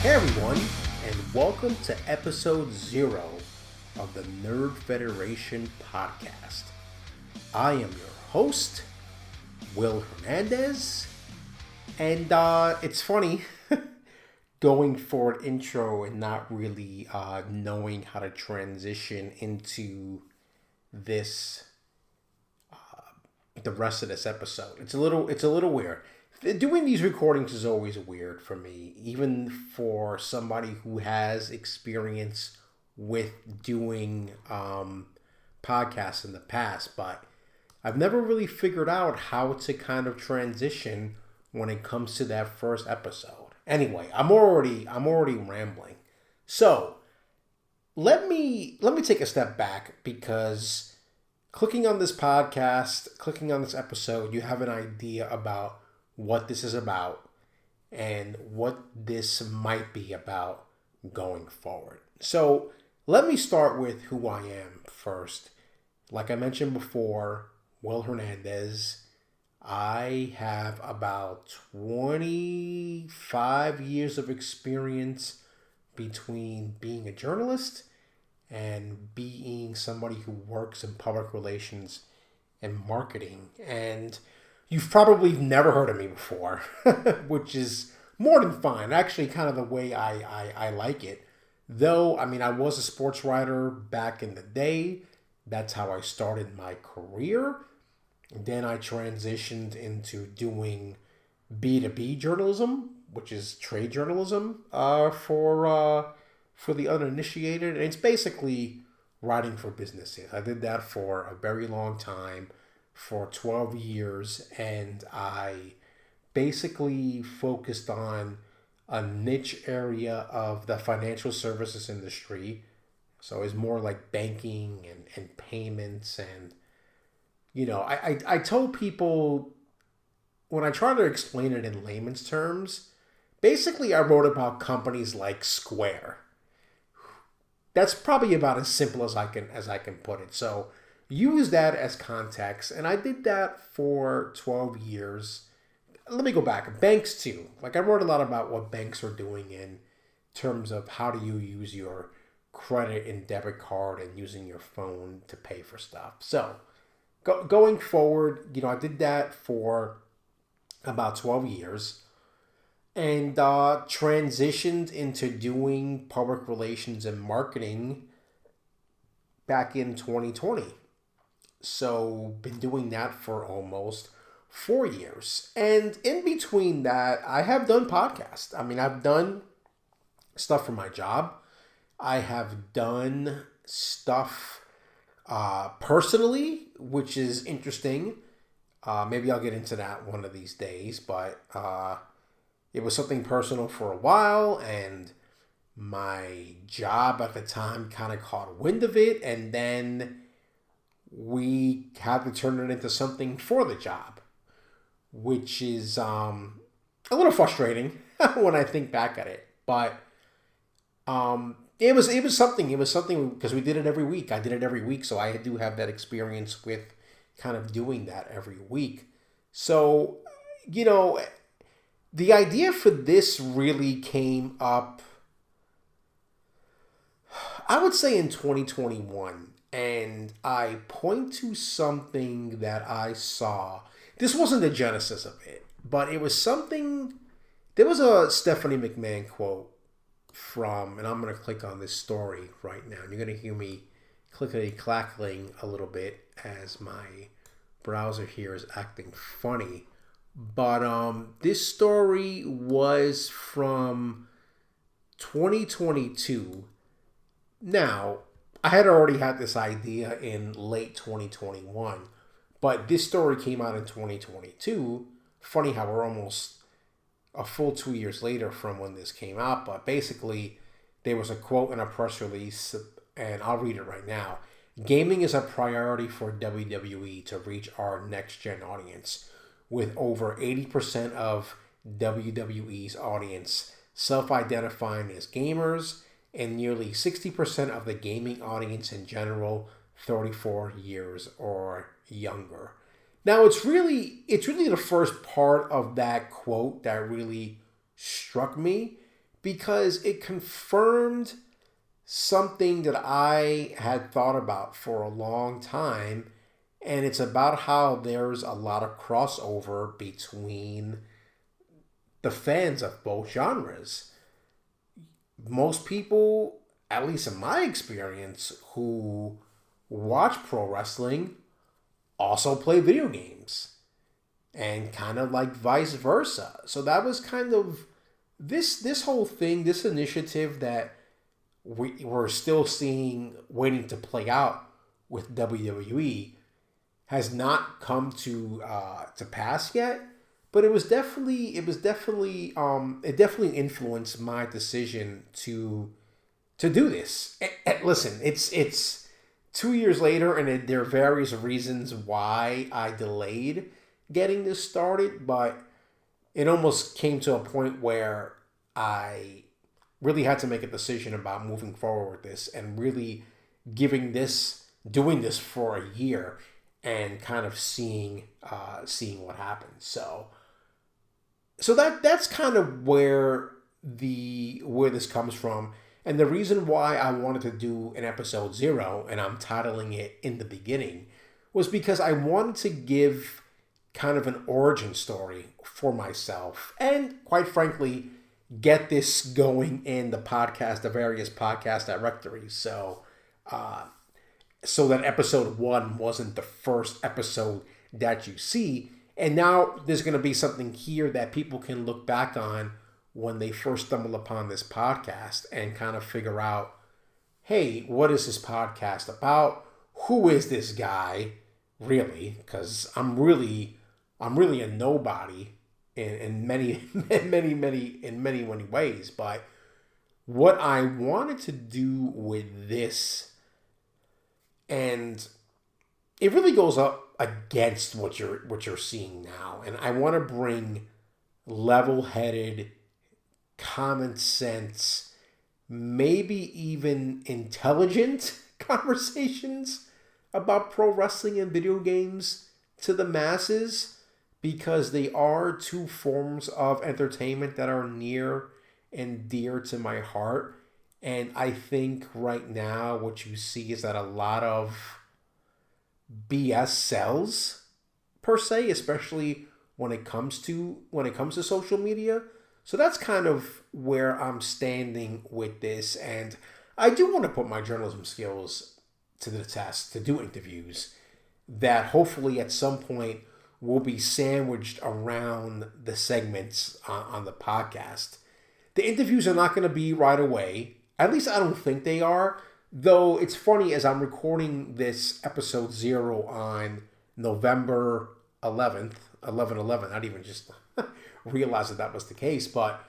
Hey everyone, and welcome to episode 0 of the Nerd Federation podcast. I am your host, Will Hernandez, and it's funny going for an intro and not really knowing how to transition into this, the rest of this episode. It's a little weird. Doing these recordings is always weird for me, even for somebody who has experience with doing podcasts in the past, but I've never really figured out how to kind of transition when it comes to that first episode. Anyway, I'm already rambling. So, let me take a step back, because clicking on this podcast, clicking on this episode, you have an idea about what this is about and what this might be about going forward. So let me start with who I am first. Like I mentioned before, Will Hernandez. I have about 25 years of experience between being a journalist and being somebody who works in public relations and marketing. And you've probably never heard of me before, which is more than fine. Actually, kind of the way I like it. Though, I mean, I was a sports writer back in the day. That's how I started my career. Then I transitioned into doing B2B journalism, which is trade journalism for the uninitiated. And it's basically writing for businesses. I did that for a very long time, for 12 years, and I basically focused on a niche area of the financial services industry. So it's more like banking and payments. And, you know, I told people, when I try to explain it in layman's terms, basically I wrote about companies like Square. That's probably about as simple as I can put it. So use that as context, and I did that for 12 years. Let me go back. Banks too. Like, I wrote a lot about what banks are doing in terms of how do you use your credit and debit card and using your phone to pay for stuff. So going forward, you know, I did that for about 12 years and transitioned into doing public relations and marketing back in 2020. So been doing that for almost 4 years. And in between that, I have done podcasts. I mean, I've done stuff for my job. I have done stuff personally, which is interesting. Maybe I'll get into that one of these days. But it was something personal for a while, and my job at the time kind of caught wind of it, and then we had to turn it into something for the job, which is a little frustrating when I think back at it. But it was something. It was something because we did it every week. I did it every week, so I do have that experience with kind of doing that every week. So, you know, the idea for this really came up, I would say, in 2021. And I point to something that I saw. This wasn't the genesis of it, but it was something. There was a Stephanie McMahon quote from, and I'm going to click on this story right now. And you're going to hear me clickety-clackling a little bit as my browser here is acting funny. But this story was from 2022. Now, I had already had this idea in late 2021, but this story came out in 2022. Funny how we're almost a full 2 years later from when this came out, but basically there was a quote in a press release, and I'll read it right now. Gaming is a priority for WWE to reach our next-gen audience, with over 80% of WWE's audience self-identifying as gamers, and nearly 60% of the gaming audience in general 34 years or younger. Now, it's really the first part of that quote that really struck me, because it confirmed something that I had thought about for a long time, and it's about how there's a lot of crossover between the fans of both genres. Most people, at least in my experience, who watch pro wrestling also play video games, and kind of like vice versa. So that was kind of this whole thing, this initiative that we're still waiting to play out with WWE, has not come to pass yet. But it definitely influenced my decision to do this. And listen, it's 2 years later, and there are various reasons why I delayed getting this started, but it almost came to a point where I really had to make a decision about moving forward with this and really doing this for a year and kind of seeing what happens. So that's kind of where this comes from. And the reason why I wanted to do an episode 0, and I'm titling it In the Beginning, was because I wanted to give kind of an origin story for myself, and quite frankly, get this going in the various podcast directories. So that episode 1 wasn't the first episode that you see. And now there's going to be something here that people can look back on when they first stumble upon this podcast and kind of figure out, hey, what is this podcast about? Who is this guy, really? Because I'm really a nobody in many ways. But what I wanted to do with this, and it really goes up against what you're seeing now, and I want to bring level-headed, common sense, maybe even intelligent conversations about pro wrestling and video games to the masses, because they are two forms of entertainment that are near and dear to my heart. And I think right now what you see is that a lot of BS sells, per se, especially when it comes to social media. So that's kind of where I'm standing with this. And I do want to put my journalism skills to the test, to do interviews that hopefully at some point will be sandwiched around the segments on the podcast. The interviews are not going to be right away. At least I don't think they are. Though it's funny, as I'm recording this episode 0 on November 11th, 11/11, I didn't even just realize that was the case. But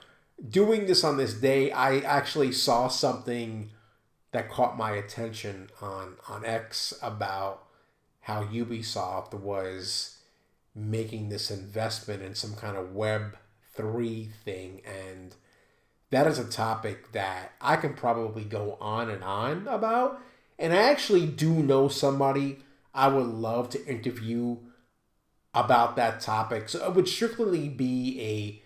doing this on this day, I actually saw something that caught my attention on X about how Ubisoft was making this investment in some kind of Web3 thing. And that is a topic that I can probably go on and on about. And I actually do know somebody I would love to interview about that topic. So it would strictly be a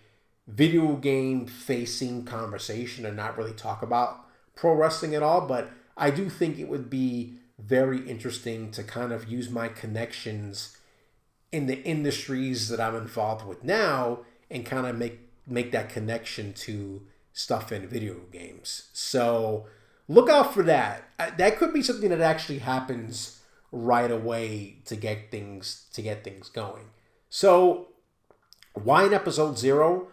video game facing conversation and not really talk about pro wrestling at all. But I do think it would be very interesting to kind of use my connections in the industries that I'm involved with now and kind of make that connection to stuff in video games. So look out for that. That could be something that actually happens right away to get things going. So why in episode 0?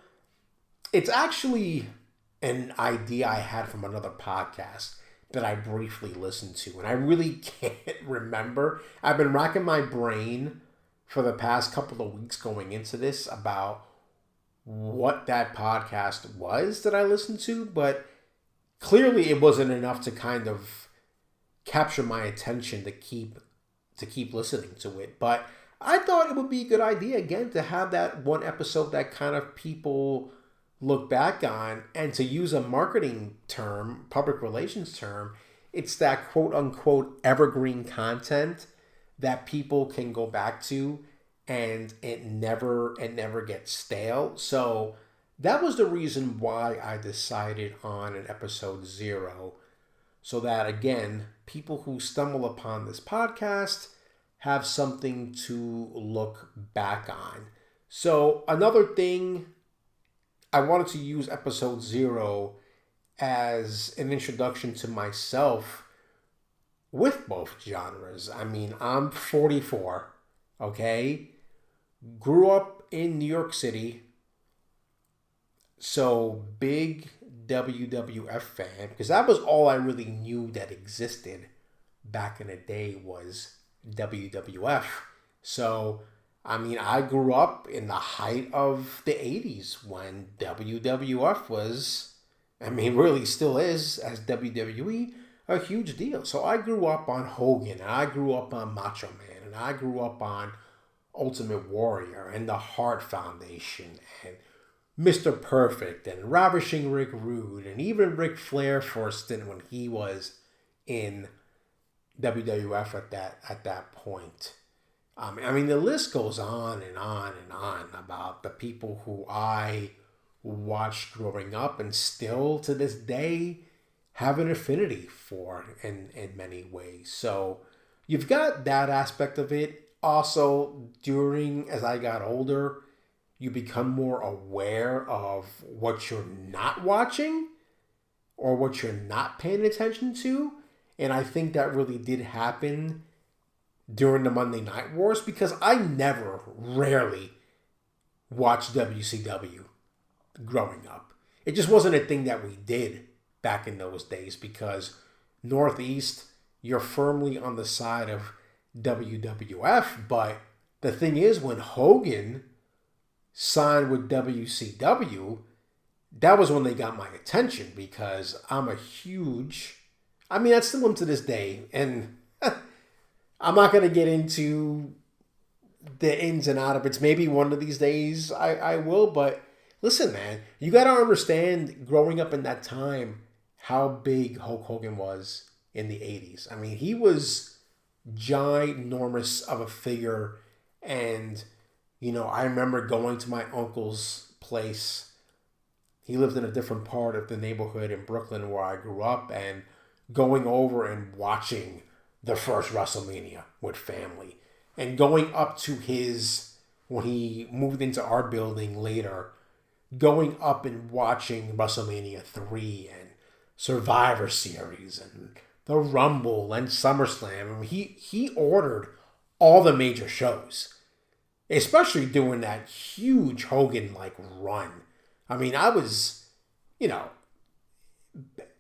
It's actually an idea I had from another podcast that I briefly listened to, and I really can't remember. I've been racking my brain for the past couple of weeks going into this about what that podcast was that I listened to, but clearly it wasn't enough to kind of capture my attention to keep listening to it. But I thought it would be a good idea again to have that one episode that kind of people look back on, and to use a marketing term, public relations term, it's that quote unquote evergreen content that people can go back to and it never gets stale. So that was the reason why I decided on an episode 0, so that, again, people who stumble upon this podcast have something to look back on. So another thing, I wanted to use episode 0 as an introduction to myself with both genres. I mean, I'm 44, okay? Grew up in New York City, so big WWF fan, because that was all I really knew that existed back in the day was WWF. So, I mean, I grew up in the height of the 80s when WWF was, I mean, really still is, as WWE, a huge deal. So I grew up on Hogan, and I grew up on Macho Man, and I grew up on Ultimate Warrior, and the Hart Foundation, and Mr. Perfect, and Ravishing Rick Rude, and even Ric Flair for a stint when he was in WWF at that point. I mean, the list goes on and on and on about the people who I watched growing up and still to this day have an affinity for in many ways. So you've got that aspect of it. Also, as I got older, you become more aware of what you're not watching or what you're not paying attention to. And I think that really did happen during the Monday Night Wars, because I rarely watched WCW growing up. It just wasn't a thing that we did back in those days, because Northeast, you're firmly on the side of WWF. But the thing is, when Hogan signed with WCW, that was when they got my attention, because I still am to this day, and I'm not going to get into the ins and outs of it. Maybe one of these days I will, but listen, man, you got to understand, growing up in that time, how big Hulk Hogan was in the 80s. I mean, he was ginormous of a figure, and, I remember going to my uncle's place. He lived in a different part of the neighborhood in Brooklyn where I grew up, and going over and watching the first WrestleMania with family, and going up to when he moved into our building later, going up and watching WrestleMania 3 and Survivor Series and the Rumble and SummerSlam. I mean, he ordered all the major shows, especially during that huge Hogan run. I mean, I was,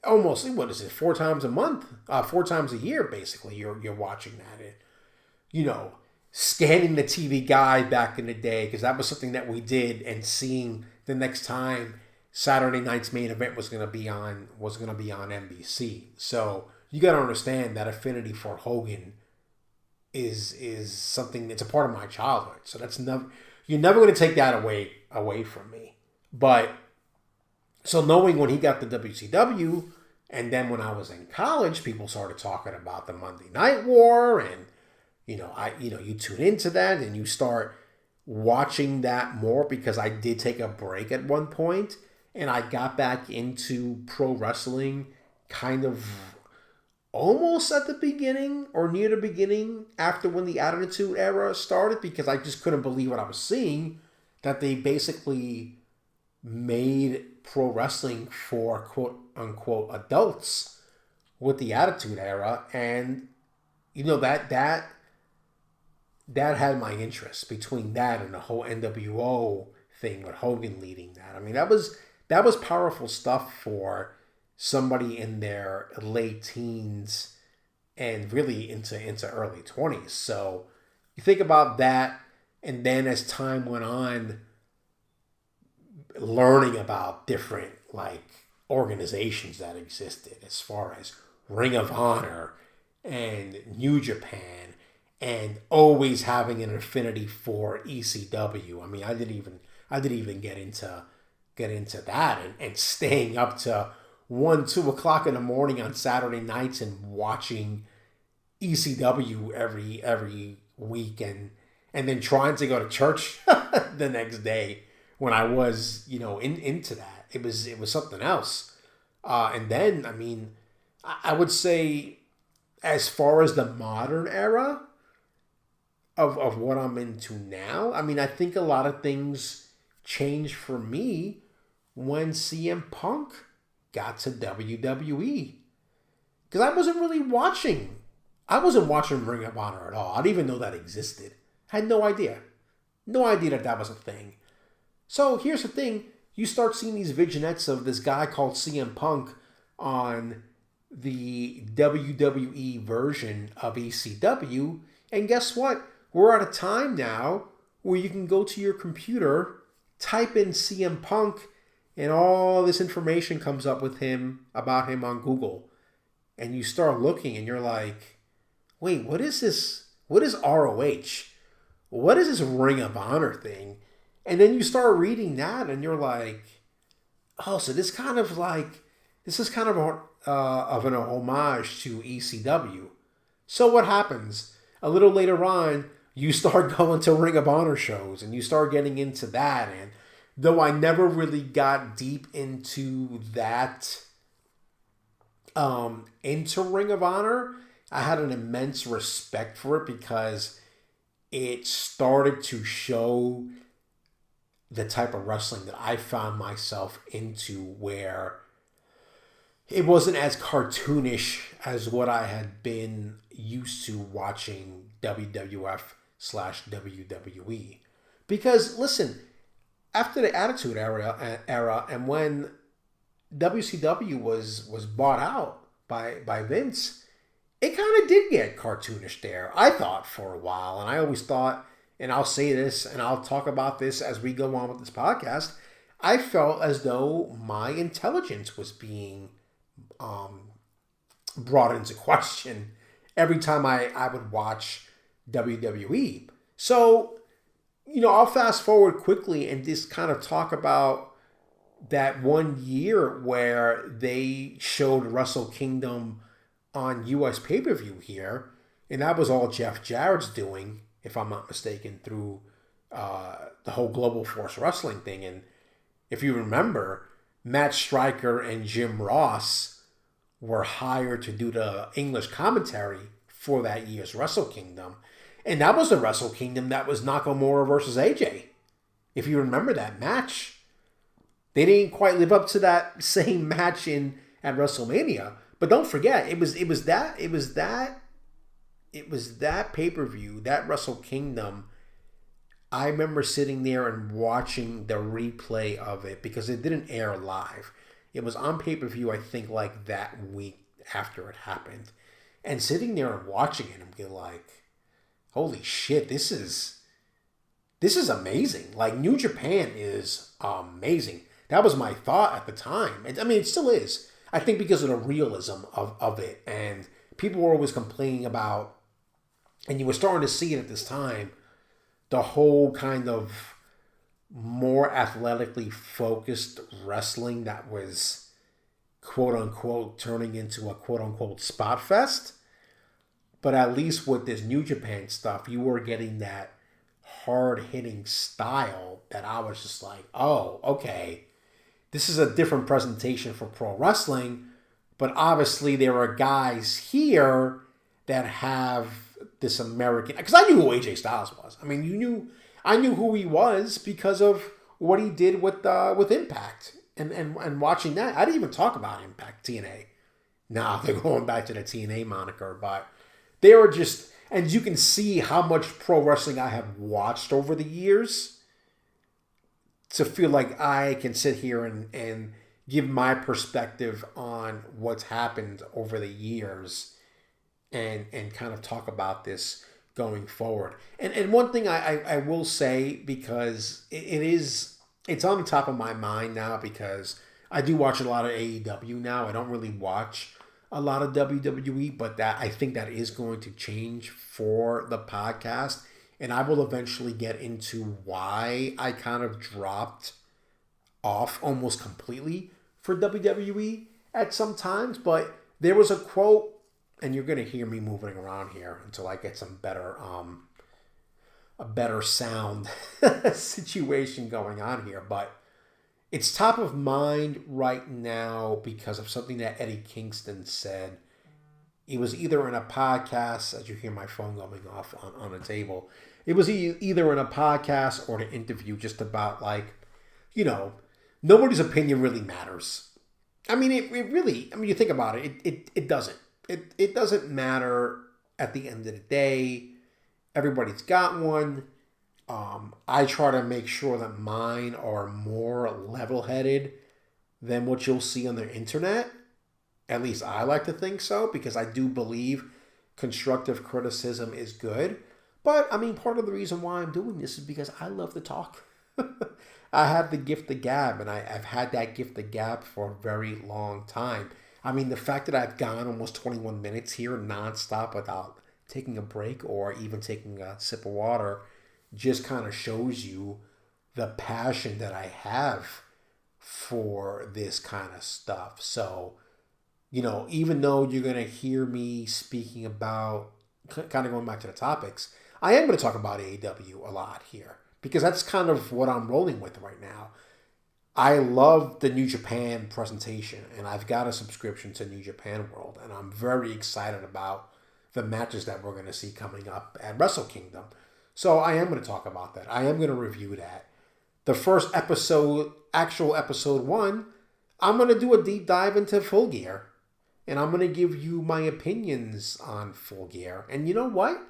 almost, what is it, 4 times a month, 4 times a year, basically, you're watching that. And, scanning the TV guide back in the day, because that was something that we did, and seeing the next time Saturday night's main event was going to be on NBC. So you got to understand that affinity for Hogan is something that's a part of my childhood. So that's you're never going to take that away from me. But so knowing when he got the WCW, and then when I was in college, people started talking about the Monday Night War, and you tune into that and you start watching that more, because I did take a break at one point, and I got back into pro wrestling kind of almost at the beginning or near the beginning, after when the Attitude Era started, because I just couldn't believe what I was seeing, that they basically made pro wrestling for quote unquote adults with the Attitude Era. And that had my interest, between that and the whole NWO thing with Hogan leading that. I mean, that was powerful stuff for somebody in their late teens and really into early 20s. So you think about that, and then as time went on, learning about different organizations that existed, as far as Ring of Honor and New Japan, and always having an affinity for ECW. I mean, I didn't even get into that, and staying up to 1-2 o'clock in the morning on Saturday nights and watching ECW every week, and then trying to go to church the next day when I was, into that. It was something else. And then, I mean, I would say, as far as the modern era of what I'm into now, I mean, I think a lot of things changed for me when CM Punk got to WWE. Because I wasn't watching Ring of Honor at all. I didn't even know that existed. I had no idea. No idea that was a thing. So here's the thing. You start seeing these vignettes of this guy called CM Punk on the WWE version of ECW. And guess what? We're at a time now where you can go to your computer, type in CM Punk, and all this information comes up about him on Google. And you start looking and you're like, wait, what is this? What is ROH? What is this Ring of Honor thing? And then you start reading that and you're like, oh, so this is kind of an homage to ECW. So what happens? A little later on, you start going to Ring of Honor shows and you start getting into that. And though I never really got deep into that, into Ring of Honor, I had an immense respect for it because it started to show the type of wrestling that I found myself into, where it wasn't as cartoonish as what I had been used to watching WWF/WWE. Because listen, after the Attitude Era and when WCW was bought out by Vince, it kind of did get cartoonish there, I thought, for a while. And I always thought, and I'll say this, and I'll talk about this as we go on with this podcast, I felt as though my intelligence was being brought into question every time I would watch WWE. So, I'll fast forward quickly and just kind of talk about that one year where they showed Wrestle Kingdom on US pay-per-view here, and that was all Jeff Jarrett's doing, if I'm not mistaken, through the whole Global Force Wrestling thing. And if you remember, Matt Stryker and Jim Ross were hired to do the English commentary for that year's Wrestle Kingdom. And that was the Wrestle Kingdom that was Nakamura versus AJ. If you remember that match, they didn't quite live up to that same match at WrestleMania. But don't forget, it was that pay-per-view, that Wrestle Kingdom. I remember sitting there and watching the replay of it because it didn't air live. It was on pay-per-view, I think, like that week after it happened. And sitting there and watching it and being like, holy shit, this is amazing. Like, New Japan is amazing. That was my thought at the time. And, I mean, it still is. I think because of the realism of it. And people were always complaining about, and you were starting to see it at this time, the whole kind of more athletically focused wrestling that was quote-unquote turning into a quote-unquote spot fest. But at least with this New Japan stuff, you were getting that hard-hitting style that I was just like, oh, okay. This is a different presentation for pro wrestling, but obviously there are guys here that have this American... Because I knew who AJ Styles was. I mean, I knew who he was because of what he did with Impact. And watching that, I didn't even talk about Impact, TNA. Nah, they're going back to the TNA moniker, but they were just... And you can see how much pro wrestling I have watched over the years to feel like I can sit here and give my perspective on what's happened over the years and kind of talk about this going forward. And one thing I will say, because it's on the top of my mind now, because I do watch a lot of AEW now. I don't really watch a lot of WWE, but I think that is going to change for the podcast. And I will eventually get into why I kind of dropped off almost completely for WWE at some times. But there was a quote, and you're going to hear me moving around here until I get some better a better sound situation going on here. But it's top of mind right now because of something that Eddie Kingston said. He was either in a podcast, as you hear my phone going off on the table. It was either in a podcast or an interview just about like, nobody's opinion really matters. I mean, it really, you think about it, it doesn't. It doesn't matter at the end of the day. Everybody's got one. I try to make sure that mine are more level-headed than what you'll see on the internet. At least I like to think so, because I do believe constructive criticism is good. But, part of the reason why I'm doing this is because I love to talk. I have the gift of gab, and I've had that gift of gab for a very long time. The fact that I've gone almost 21 minutes here nonstop without taking a break or even taking a sip of water just kind of shows you the passion that I have for this kind of stuff. So, even though you're going to hear me speaking about, kind of going back to the topics, I am going to talk about AEW a lot here because that's kind of what I'm rolling with right now. I love the New Japan presentation, and I've got a subscription to New Japan World, and I'm very excited about the matches that we're going to see coming up at Wrestle Kingdom. So I am going to talk about that. I am going to review that. The first episode, actual episode 1, I'm going to do a deep dive into Full Gear. And I'm going to give you my opinions on Full Gear. And you know what?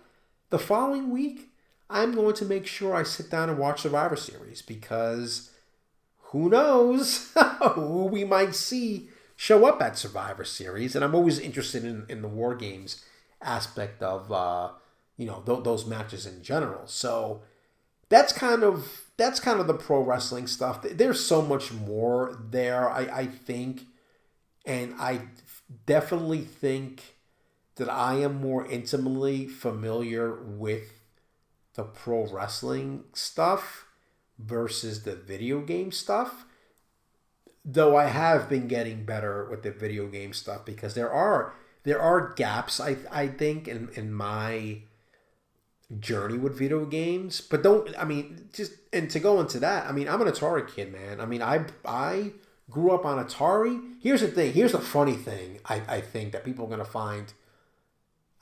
The following week, I'm going to make sure I sit down and watch Survivor Series. Because who knows who we might see show up at Survivor Series. And I'm always interested in the War Games aspect of those matches in general. So that's kind of the pro wrestling stuff. There's so much more there, I think, and I definitely think that I am more intimately familiar with the pro wrestling stuff versus the video game stuff. Though I have been getting better with the video game stuff because there are gaps, I think, in my journey with video games. But and to go into that, I'm an Atari kid, man. I grew up on Atari. Here's the thing. Here's the funny thing I think that people are going to find.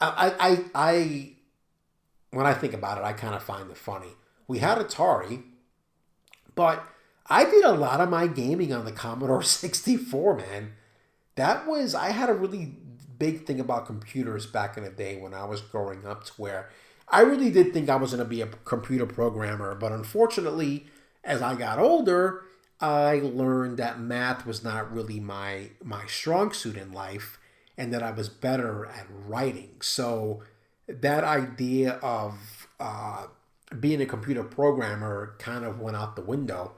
I when I think about it, I kind of find it funny. We had Atari, but I did a lot of my gaming on the Commodore 64, man. I had a really big thing about computers back in the day when I was growing up, to where I really did think I was going to be a computer programmer. But unfortunately, as I got older, I learned that math was not really my strong suit in life, and that I was better at writing. So that idea of being a computer programmer kind of went out the window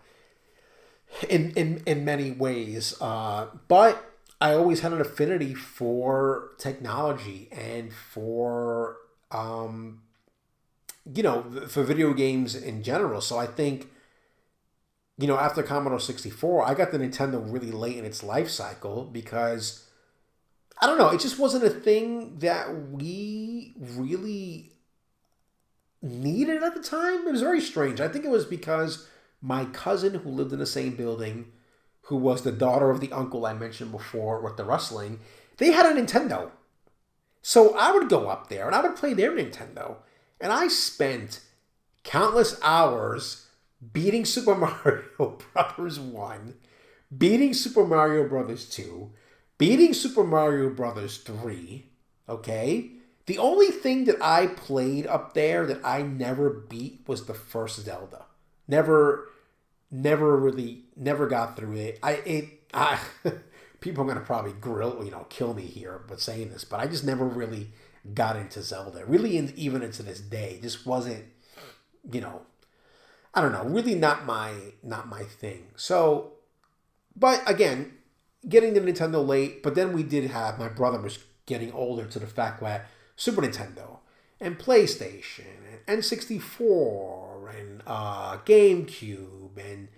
in many ways. But I always had an affinity for technology and for video games in general. So I think, after Commodore 64, I got the Nintendo really late in its life cycle because, I don't know, it just wasn't a thing that we really needed at the time. It was very strange. I think it was because my cousin, who lived in the same building, who was the daughter of the uncle I mentioned before with the wrestling, they had a Nintendo. So I would go up there and I would play their Nintendo. And I spent countless hours beating Super Mario Brothers 1, beating Super Mario Brothers 2, beating Super Mario Brothers 3, okay? The only thing that I played up there that I never beat was the first Zelda. Never got through it. People are going to probably kill me here but saying this, but I just never really got into Zelda. Really, even into this day, it just wasn't, I don't know, really not my thing. So, but again, getting the Nintendo late, but then we did have, my brother was getting older to the fact that Super Nintendo and PlayStation and N64 and GameCube, and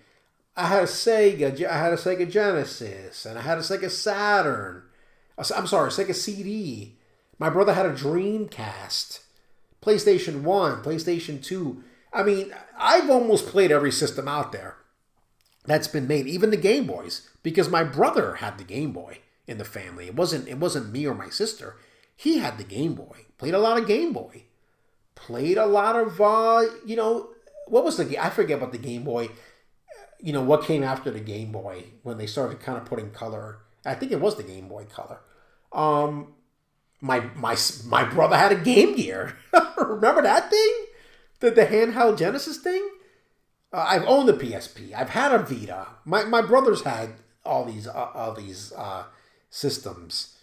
I had a Sega Genesis, and I had a Sega Saturn. I'm sorry, Sega CD. My brother had a Dreamcast, PlayStation 1, PlayStation 2. I mean, I've almost played every system out there that's been made, even the Game Boys, because my brother had the Game Boy in the family. It wasn't me or my sister. He had the Game Boy. Played a lot of Game Boy. Played a lot of what was the game? I forget what the Game Boy. What came after the Game Boy when they started kind of putting color. I think it was the Game Boy Color. My brother had a Game Gear. Remember that thing? The handheld Genesis thing? I've owned the PSP. I've had a Vita. My brother's had all these systems.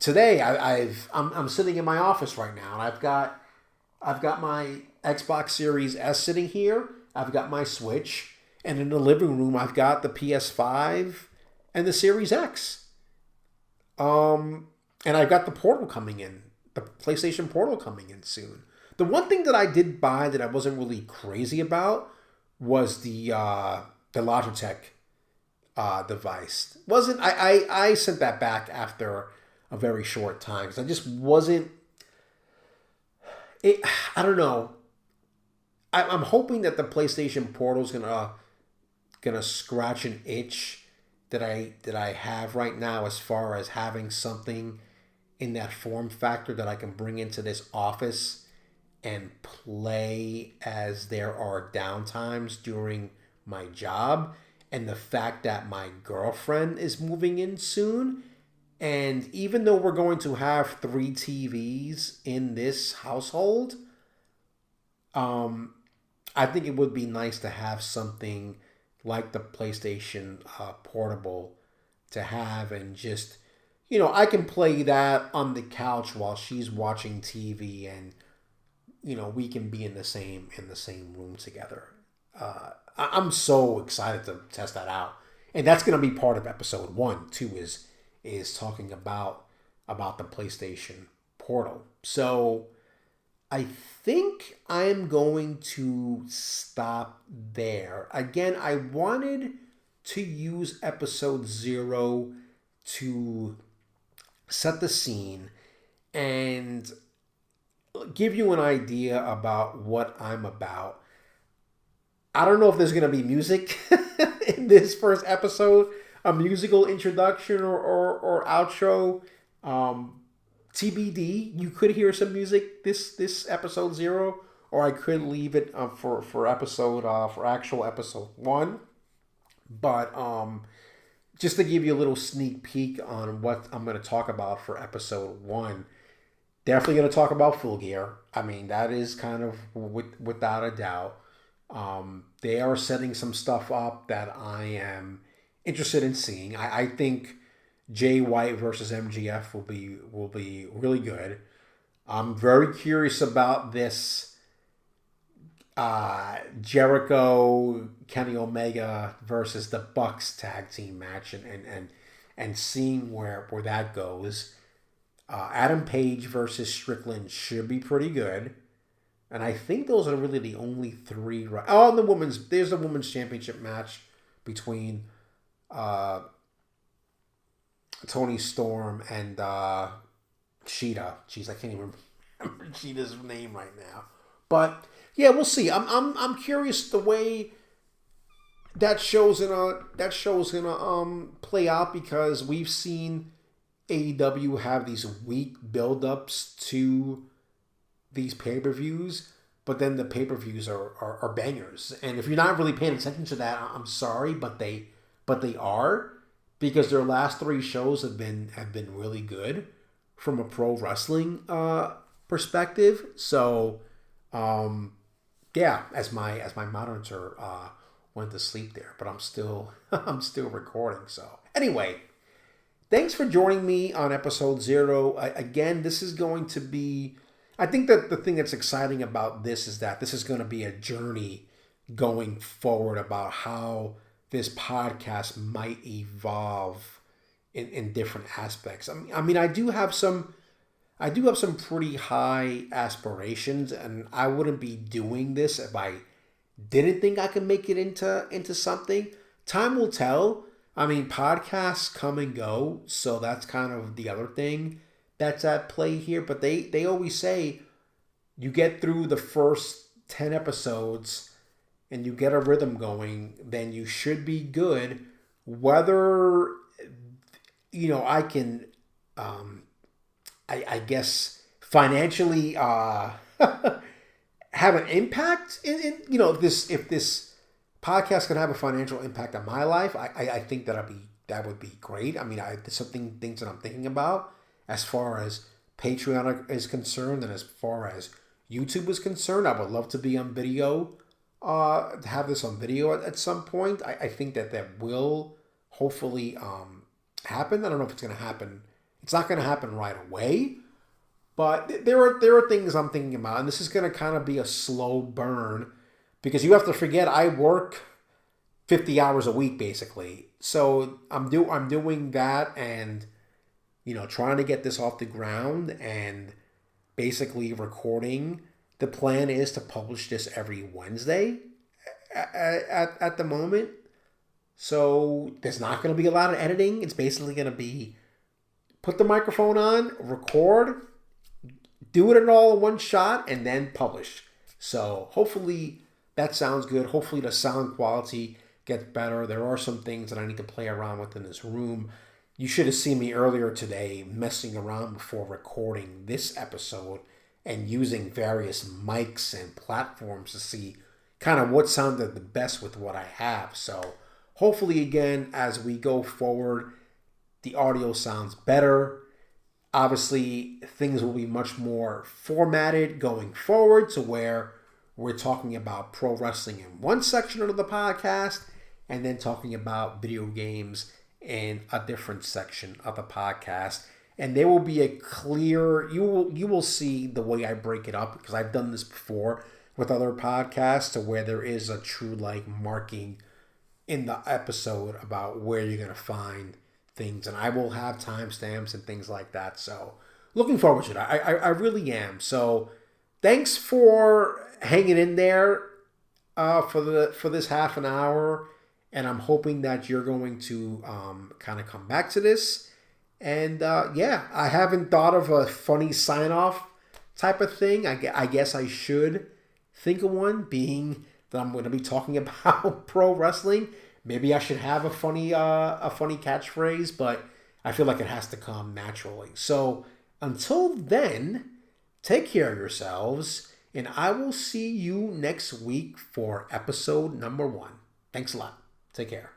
Today I'm sitting in my office right now, and I've got my Xbox Series S sitting here. I've got my Switch, and in the living room I've got the PS5 and the Series X. And I've got the Portal coming in, the PlayStation Portal coming in soon. The one thing that I did buy that I wasn't really crazy about was the Logitech device. I sent that back after a very short time because I just wasn't. I don't know. I'm hoping that the PlayStation Portal is gonna scratch an itch that I have right now as far as having something in that form factor that I can bring into this office and play as there are downtimes during my job. And the fact that my girlfriend is moving in soon, and even though we're going to have 3 TVs in this household, I think it would be nice to have something like the PlayStation Portable to have, and just, I can play that on the couch while she's watching TV, and we can be in the same room together. I'm so excited to test that out, and that's going to be part of episode 1 too. Is talking about the PlayStation Portal. So I think I'm going to stop there. Again, I wanted to use episode 0 to set the scene and give you an idea about what I'm about. I don't know if there's going to be music in this first episode, a musical introduction or outro. TBD. You could hear some music this episode 0, or I could leave it for actual episode 1. But just to give you a little sneak peek on what I'm going to talk about for episode 1. Definitely going to talk about Full Gear. I mean, that is kind of without a doubt. They are setting some stuff up that I am interested in seeing. I think Jay White versus MGF will be really good. I'm very curious about this Jericho Kenny Omega versus the Bucks tag team match, and seeing where that goes. Adam Page versus Strickland should be pretty good. And I think those are really the only 3. Oh, there's the women's championship match between Toni Storm and Sheeta. Jeez, I can't even remember Sheeta's name right now. But yeah, we'll see. I'm curious the way that show's gonna play out, because we've seen AEW have these weak build-ups to these pay-per-views, but then the pay-per-views are bangers. And if you're not really paying attention to that, I'm sorry, but they are, because their last 3 shows have been really good from a pro wrestling perspective. So as my monitor went to sleep there, but I'm still recording. So anyway, thanks for joining me on episode 0. Again, this is going to be, I think that the thing that's exciting about this is that this is going to be a journey going forward about how this podcast might evolve in different aspects. I mean, I do have some pretty high aspirations, and I wouldn't be doing this if I didn't think I could make it into something. Time will tell. I mean, podcasts come and go, so that's kind of the other thing that's at play here. But they always say you get through the first 10 episodes and you get a rhythm going, then you should be good. Whether, I can, I guess, financially have an impact if this podcast can have a financial impact on my life, I think that would be great. I mean, there's things that I'm thinking about as far as Patreon is concerned, and as far as YouTube is concerned. I would love to be on video, to have this on video at some point. I think that will hopefully happen. I don't know if it's going to happen. It's not going to happen right away, but there are things I'm thinking about, and this is going to kind of be a slow burn because you have to forget I work 50 hours a week basically. So I'm doing that and trying to get this off the ground and basically recording. The plan is to publish this every Wednesday at the moment. So there's not going to be a lot of editing. It's basically going to be put the microphone on, record, do it all in one shot, and then publish. So hopefully that sounds good. Hopefully the sound quality gets better. There are some things that I need to play around with in this room. You should have seen me earlier today messing around before recording this episode and using various mics and platforms to see kind of what sounded the best with what I have. So hopefully, again, as we go forward, the audio sounds better. Obviously, things will be much more formatted going forward to where we're talking about pro wrestling in one section of the podcast and then talking about video games in a different section of the podcast. And there will be a clear, you will see the way I break it up, because I've done this before with other podcasts to where there is a true marking in the episode about where you're going to find things. And I will have timestamps and things like that. So looking forward to it. I really am. So thanks for hanging in there for this half an hour. And I'm hoping that you're going to kind of come back to this. And I haven't thought of a funny sign-off type of thing. I guess I should think of one, being that I'm going to be talking about pro wrestling. Maybe I should have a funny catchphrase, but I feel like it has to come naturally. So until then, take care of yourselves, and I will see you next week for episode number 1. Thanks a lot. Take care.